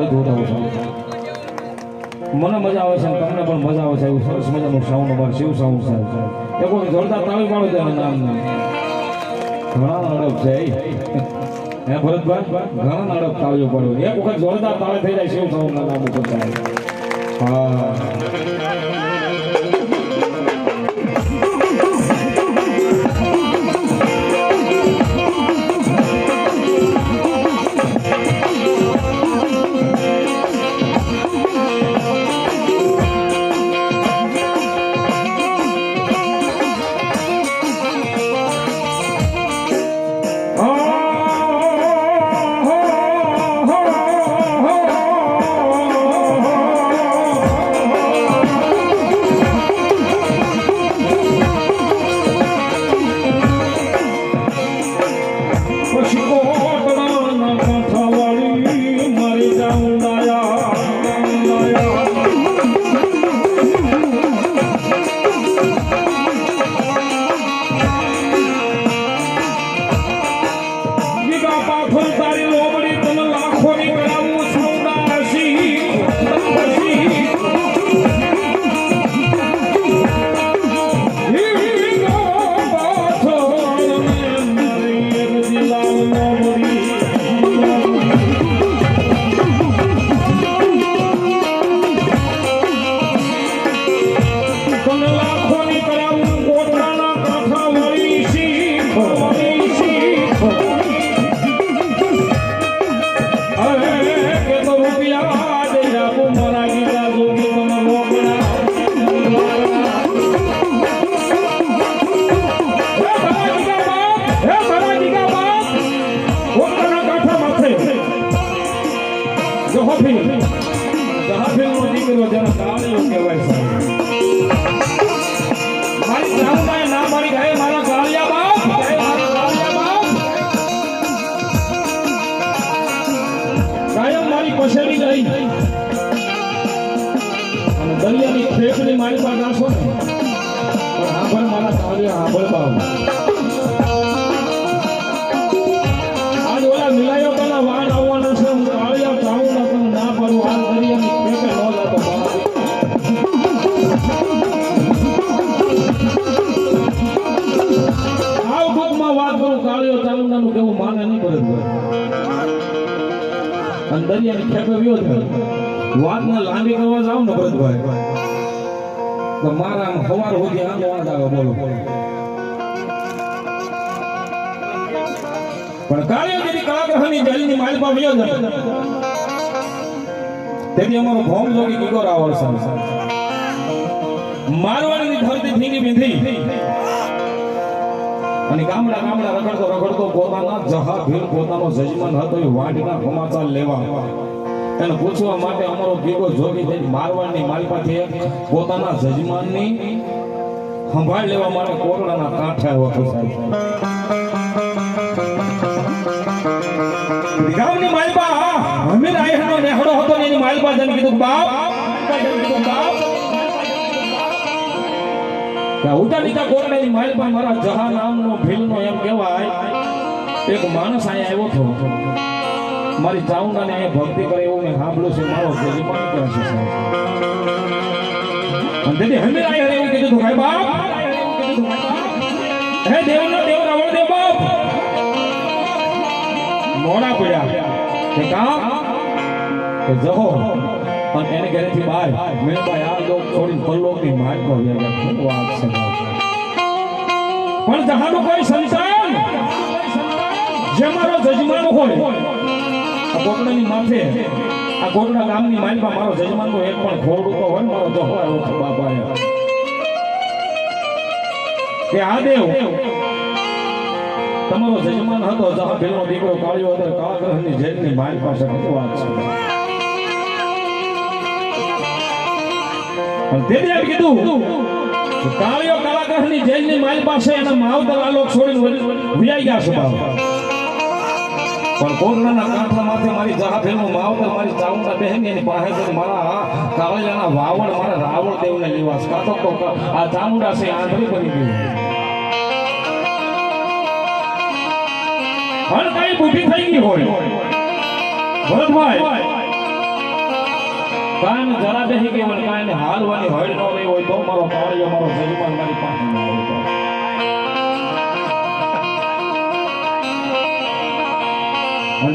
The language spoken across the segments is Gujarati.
તાળી ધોડાવું છું. મને મજા આવે છે તમને પણ મજા આવે છે એવું સરસ મજાનું સાઉન્ડ અમારે શિવ સાઉન્ડ છે એ કોઈ જોરદાર તાળી પાડો તેના નામ ઘણા નડપ છે હે ભરતભાઈ ઘણા નડપ તાળીઓ પાડો એક વખત જોરદાર તાળી થઈ જાય શિવ સાઉન્ડ ના નામ ઉપર થાય હા દરિયાની ખેકડી મારી પાસે નાખો ને પણ હાંભળ મારા કાળિયા હાંભળ બાવ આજ ઓલા મિલાયો પેલા વાડ આવવાના છે હું કાળિયા ચાવું ના પણ ના પડું આ દરિયાની ખેકે ન જાતો આવ ટૂંકમાં વાત કરું કાળિયો ચાવુંડાનું કેવું માને નહીં કરે અને દરિયાની ખેકે વ્યો થાય વાતને લાંબી કરવા જાવ ને ભરતભાઈ તો મારા સવાર સુધી આમ વાત આવે બોલો પણ કાળિયાની કલાગ્રહની જેલની માલપા વ્યો જાય તેથી અમારો ભોમ જોગી કિગોર આવશે મારવાડીની ધરતી ફીંગી બીંધી અને ગામડા રખડતો પોતાના જહા ભીલ પોતાનો જજમાન હતો એ વાંઢના સમાચાર લેવા એને પૂછવા માટે અમારો ગીગો જોગી થઈ મારવાડની માલપાથી પોતાના જજમાનની સંભાળ લેવા માટે કોરડાના કાંઠે આવ્યો હતો ગામની માલપા હમીર આયહનો નેહડો હતો ને એની માલપા જન કીધું બાપ ઉટા લીધા કોરડાની માલપા મારા જહા નામનો ભીલનો એમ કહેવાય એક માણસ અહીંયા આવ્યો હતો મારી ચાઉંડાને અહીંયા ભક્તિ કરે એવું મેં સાંભળ્યું છે મારો જજમાન ક્યાં છે અને તેથી હમીર આયહને એવું કીધું ભાઈ બાપ હે દેવનો દેવ રાવણ દેવ બાપ મોડા પડ્યા કે કામ કે જહો અને એને ઘરેથી બહાર મેળભાઈ આ લોક છોડી પરલોકની માર્ગ પર ગયા ખૂબ વાત છે પણ જહાનો કોઈ સંતાન જે મારો જજમાન હોય આ કોકડાની માથે આ કોકડા ગામની માલમાં મારો જજમાનનો એક પણ ખોરડું તો હોય મારો જહો આવ્યો છે બાપાએ કે આ દેવ તમારો જજમાન હતો જહા ભીલનો દીકરો કાળિયો હતો કાળાગ્રહની જેલની માલ પાસે વાત છે તેથી કીધું કાળિયો કાળાગ્રહની જેલની માલ પાસે એના માવતર આલોક છોડીને વિયાઈ ગયા છે બાપ પણ કોરડાના કાંઠા માથે મારી જહાફેલનું માવતર મારી ચાઉંડા બહેન એની પાસે મારા કાળિયાના વાવણ મારા રાવણ દેવને નિવાસ કાતો તો આ ચામુંડા છે આંધળી બની ગયું હર કઈ બુઢી થઈ ગઈ હોય ભરતભાઈ કાંઈ જરા બેસી ગઈ હોય કાંઈ હાલવાની હળ ન રહી હોય તો મારો કાળિયો મારો જજમાન મારી પાસે ન હોય તો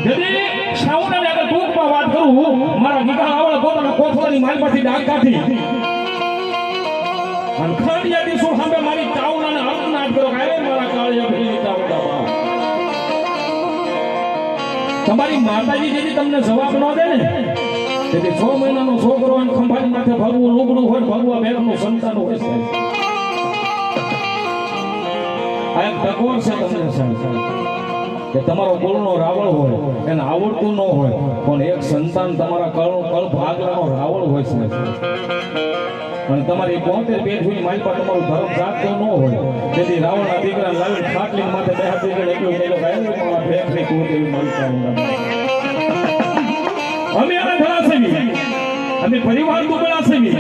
જદી શાઉના આગળ ટૂંકમાં વાત કરું મારા ગીતા આવડા પોતાના કોથળાની મારી પાછી ડાક કાઢી અને ખાડિયા દીસો સામે મારી ચાવલાને અર્થનાદ કરો કે મારા કાળિયા ભેલી ચાવડા બા તમારી માતાજી જેથી તમને જવાબ ન દે ને તેથી 6 મહિનાનો છોકરો અને ખંભાની માથે ભગવું લુગડું હોય ભગવા બેરનું સંતાન હોય છે આ એક ટકોર છે તમને સાહેબ કે તમારો કુળનો રાવળ હોય એને આવડતું ન હોય પણ એક સંતાન તમારા કળ ભાગલાનો રાવળ હોય છે અને તમારી 72 પેટ સુધી મારી પાસે તમારું ધર્મ જાગતો ન હોય તેથી રાવણના દીકરા લાવીને ખાટલી માથે બેહાડી દે એટલું કેલો ગાયો મારા ભેખરી કુળદેવી માલકા અમે આના ઘણા સેવી અમે પરિવાર દુબળા સેવી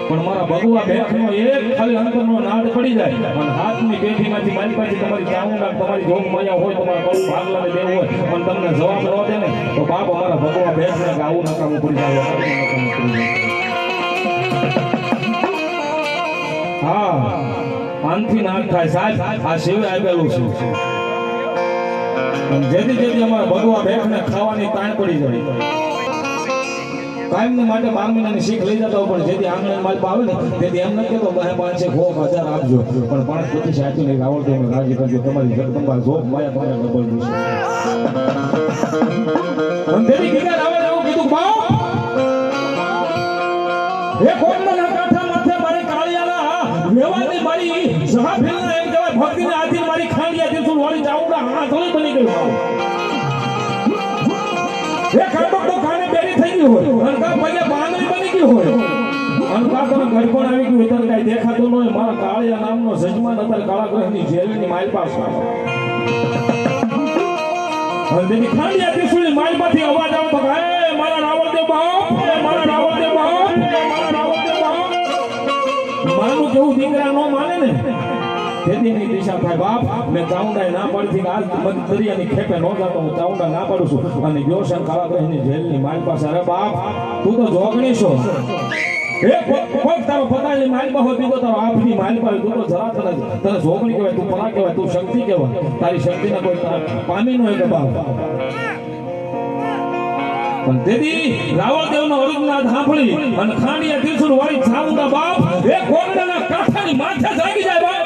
પણ મારા ભગવા ભેખનો એક ખાલી અંતરનો નાદ પડી જાય અને હાથની પેઢીમાંથી મારી પાસે તમારી ચામુંડા તમારી જોગ માયા હોય તમારા કળ ભાગલાને દેવું હોય પણ તમને જવાબ ન દે ને તો બાપ અમારા ભગવા ભેખને આવું નકામું પડી જાય હા આનથી નાક થાય સાહેબ આ શિવે આપેલું છે જેથી જેથી અમારા ભગવા ભેખને ખાવાની તાણ પડી જાય કાયમ માટે 12 મહિનાની શીખ લઈ જતા પણ જેથી આંગણે માલ પાવે ને તેથી એમ નથી તો 500 ખોખ 1000 આપજો પણ 5 સાચું નહીં આવડતું એમ રાજી કરજો તમારી જગદંબા જોગ માયા તમારે ડબલ દીશે અને તેથી ગીતા આવે એવું કીધું બાપ એ કોણના કાંઠા માથે મારી કાળિયાના વેવાની મારી જહાફીલના એમ કહેવાય ભક્તિને આથી મારી ખાંડિયા દીસુલ વાળી ચાવડા હાથોળી બની ગયું એ કાંટો તો કાને બેરી થઈ ગઈ હોય અને કા પગે બાંગડી બની ગઈ હોય અને કા તો ગડપણ આવી ગયું ઉતર કાઈ દેખાતો ન હોય મારા કાળિયા નામનો જજમાન અત્યારે કાળા ગ્રહની જેલની માલ પાસે અને તેની ખાંડિયા દીસુલની માલ માંથી અવાજ આવતો કે મારા રાવણદેવ બાપ મારા રાવણદેવ બાપ મારા રાવણદેવ બાપ માનું જેવું દીકરા ન માને ને તેની દિશા થાય બાપ મેં ચાઉંડાએ ના પાડી આજ મધ દરિયાની ખેપે ન જાતો હું ચાઉંડા ના પાડું છું અને ગયોશન કાળાગ્રહની જેલની માલ પાસે અરે બાપ તું તો જોગણી છો એ કોક તારો પતાની માલ પાસે બીજો તારો આપની માલ પાસે તું તો જરા તને જોગણી કહેવાય તું પરા કહેવાય તું શક્તિ કહેવાય તારી શક્તિના કોઈ પામી ન હોય કે બાપ પણ તેથી રાવણદેવનો અરુણનાદ સાંભળી અને ખાંડિયા ત્રિશુળ વાળી ચાઉંડા બાપ એ કોરડાના કાંઠાની માથે જાગી જાય બાપ